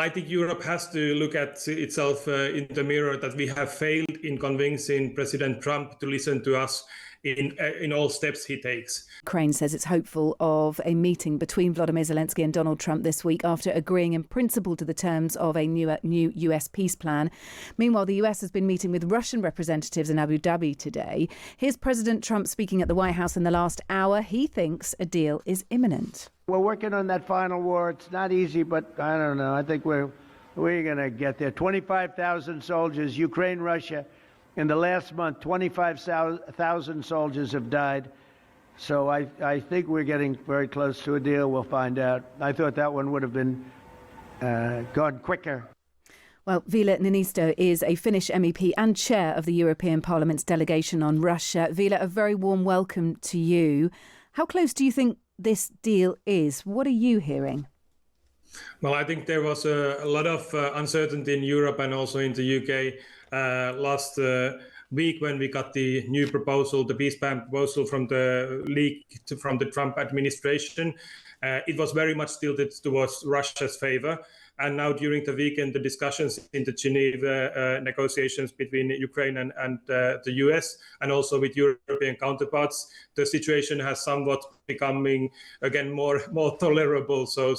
Well, I think Europe has to look at itself in the mirror that we have failed in convincing President Trump to listen to us in all steps he takes. Ukraine says it's hopeful of a meeting between Volodymyr Zelensky and Donald Trump this week after agreeing in principle to the terms of a new US peace plan. Meanwhile, the US has been meeting with Russian representatives in Abu Dhabi today. Here's President Trump speaking at the White House in the last hour. He thinks a deal is imminent. We're working on that final war. It's not easy, but I don't know. I think we're going to get there. 25,000 soldiers, Ukraine, Russia. In the last month, 25,000 soldiers have died. So I think we're getting very close to a deal. We'll find out. I thought that one would have been gone quicker. Well, Ville Niinisto is a Finnish MEP and chair of the European Parliament's delegation on Russia. Ville, a very warm welcome to you. How close do you think this deal is? What are you hearing? Well, I think there was a lot of uncertainty in Europe and also in the UK last week when we got the new proposal, the peace plan proposal from the from the Trump administration. It was very much tilted towards Russia's favor. And now during the weekend, the discussions in the Geneva negotiations between Ukraine and the US and also with European counterparts, the situation has somewhat becoming again more tolerable. So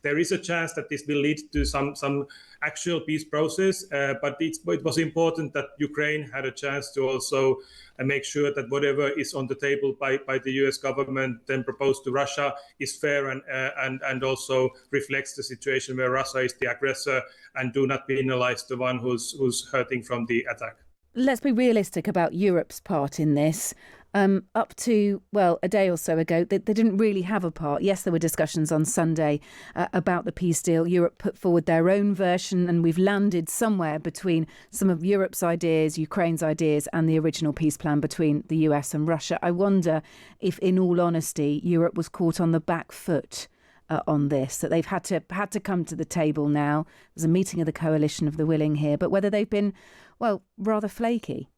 there is a chance that this will lead to some actual peace process. But it was important that Ukraine had a chance to also make sure that whatever is on the table by the US government then proposed to Russia is fair and also reflects the situation where Russia is the aggressor and do not penalize the one who's hurting from the attack. Let's be realistic about Europe's part in this. Up to, well, a day or so ago, they didn't really have a part. Yes, there were discussions on Sunday about the peace deal. Europe put forward their own version, and we've landed somewhere between some of Europe's ideas, Ukraine's ideas, and the original peace plan between the US and Russia. I wonder if, in all honesty, Europe was caught on the back foot on this, that they've had to come to the table now. There's a meeting of the coalition of the willing here, but whether they've been, well, rather flaky.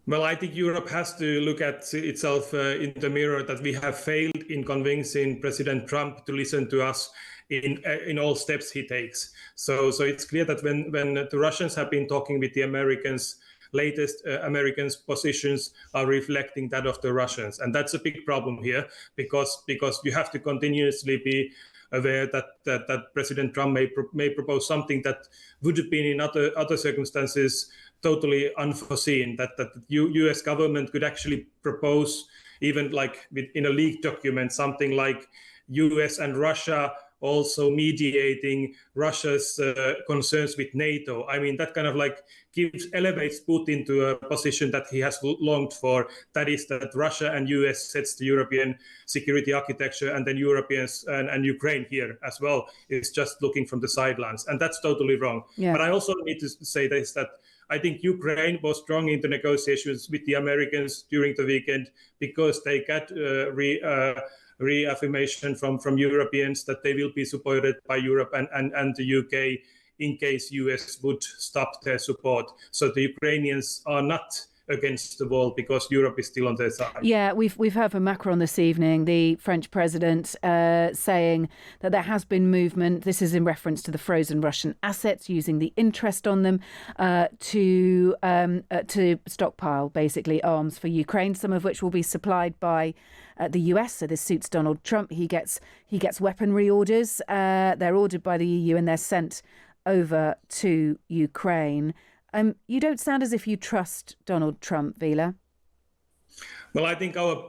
Well, I think Europe has to look at itself in the mirror that we have failed in convincing President Trump to listen to us in all steps he takes. So it's clear that when the Russians have been talking with the Americans, latest Americans' positions are reflecting that of the Russians. And that's a big problem here because you have to continuously be aware that President Trump may propose something that would have been in other circumstances totally unforeseen, that the US government could actually propose, even like in a leaked document, something like US and Russia also mediating Russia's concerns with NATO. I mean, that kind of like elevates Putin to a position that he has longed for. That is that Russia and US sets the European security architecture, and then Europeans and Ukraine here as well is just looking from the sidelines. And that's totally wrong. Yeah. But I also need to say this, that I think Ukraine was strong in the negotiations with the Americans during the weekend because they got reaffirmation from Europeans that they will be supported by Europe and the UK in case US would stop their support. So the Ukrainians are not against the wall because Europe is still on their side. Yeah, we've heard from Macron this evening, the French president, saying that there has been movement. This is in reference to the frozen Russian assets, using the interest on them to stockpile basically arms for Ukraine, some of which will be supplied by the US. So this suits Donald Trump. He gets weaponry orders. They're ordered by the EU and they're sent over to Ukraine. You don't sound as if you trust Donald Trump, Ville. Well, I think our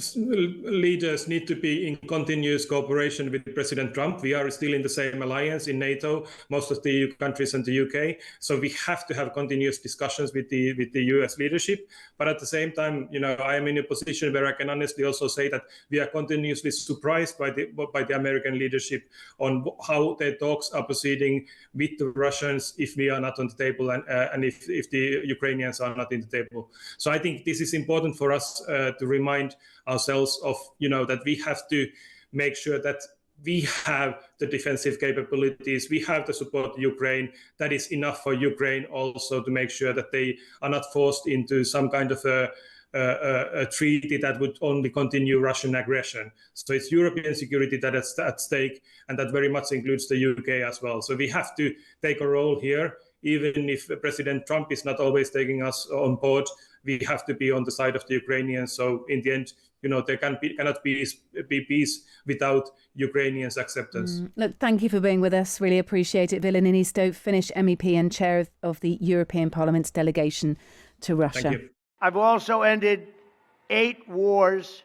leaders need to be in continuous cooperation with President Trump. We are still in the same alliance in NATO, most of the EU countries and the UK. So we have to have continuous discussions with the US leadership. But at the same time, I am in a position where I can honestly also say that we are continuously surprised by the American leadership on how their talks are proceeding with the Russians if we are not on the table and if the Ukrainians are not in the table. So I think this is important for us to remind ourselves of, that we have to make sure that we have the defensive capabilities, we have the support to Ukraine that is enough for Ukraine also to make sure that they are not forced into some kind of a a treaty that would only continue Russian aggression. So it's European security that is at stake, and that very much includes the UK as well. So we have to take a role here, even if President Trump is not always taking us on board. We have to be on the side of the Ukrainians. So in the end, there cannot be peace without Ukrainians' acceptance. Look, thank you for being with us. Really appreciate it. Ville Niinisto, Finnish MEP and chair of the European Parliament's delegation to Russia. Thank you. I've also ended 8 wars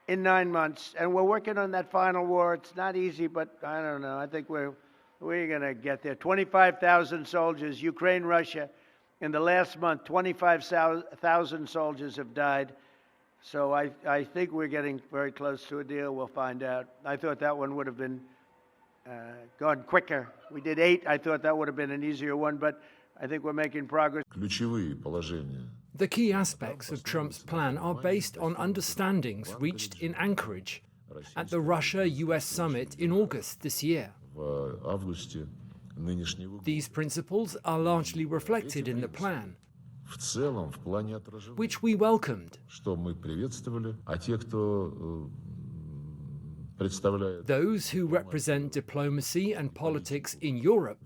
in 9 months, and we're working on that final war. It's not easy, but I don't know. I think we're going to get there. 25,000 soldiers, Ukraine, Russia. In the last month, 25,000 soldiers have died. So I think we're getting very close to a deal. We'll find out. I thought that one would have been gone quicker. We did 8. I thought that would have been an easier one, but I think we're making progress. The key aspects of Trump's plan are based on understandings reached in Anchorage at the Russia-US summit in August this year. These principles are largely reflected in the plan, which we welcomed. Those who represent diplomacy and politics in Europe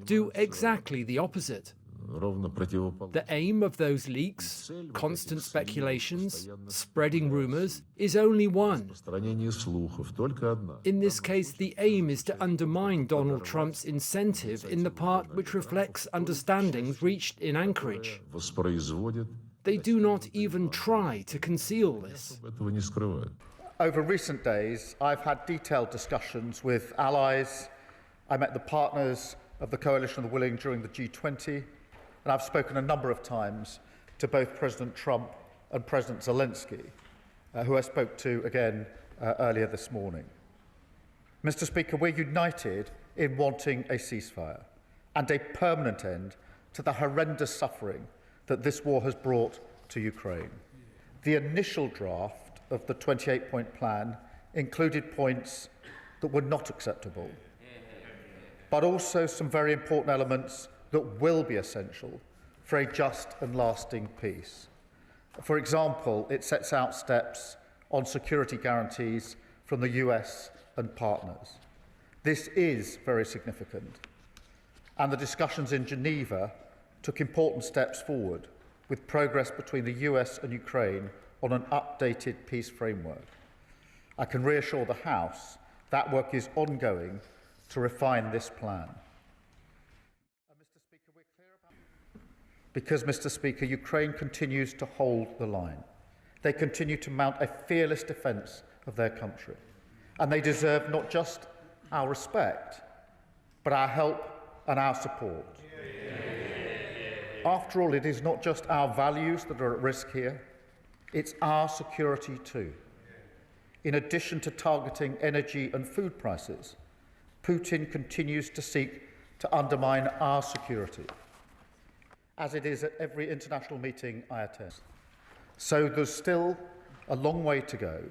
do exactly the opposite. The aim of those leaks, constant speculations, spreading rumors, is only one. In this case, the aim is to undermine Donald Trump's incentive in the part which reflects understandings reached in Anchorage. They do not even try to conceal this. Over recent days, I've had detailed discussions with allies. I met the partners of the Coalition of the Willing during the G20, and I've spoken a number of times to both President Trump and President Zelensky, who I spoke to again earlier this morning. Mr. Speaker, we're united in wanting a ceasefire and a permanent end to the horrendous suffering that this war has brought to Ukraine. The initial draft of the 28-point plan included points that were not acceptable, but also some very important elements that will be essential for a just and lasting peace. For example, it sets out steps on security guarantees from the US and partners. This is very significant, and the discussions in Geneva took important steps forward, with progress between the US and Ukraine on an updated peace framework. I can reassure the House that work is ongoing to refine this plan. Because, Mr. Speaker, Ukraine continues to hold the line. They continue to mount a fearless defence of their country. And they deserve not just our respect, but our help and our support. After all, it is not just our values that are at risk here, it's our security too. In addition to targeting energy and food prices, Putin continues to seek to undermine our security, as it is at every international meeting I attend. So there's still a long way to go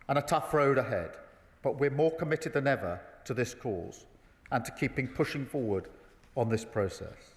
and a tough road ahead, but we're more committed than ever to this cause and to keeping pushing forward on this process.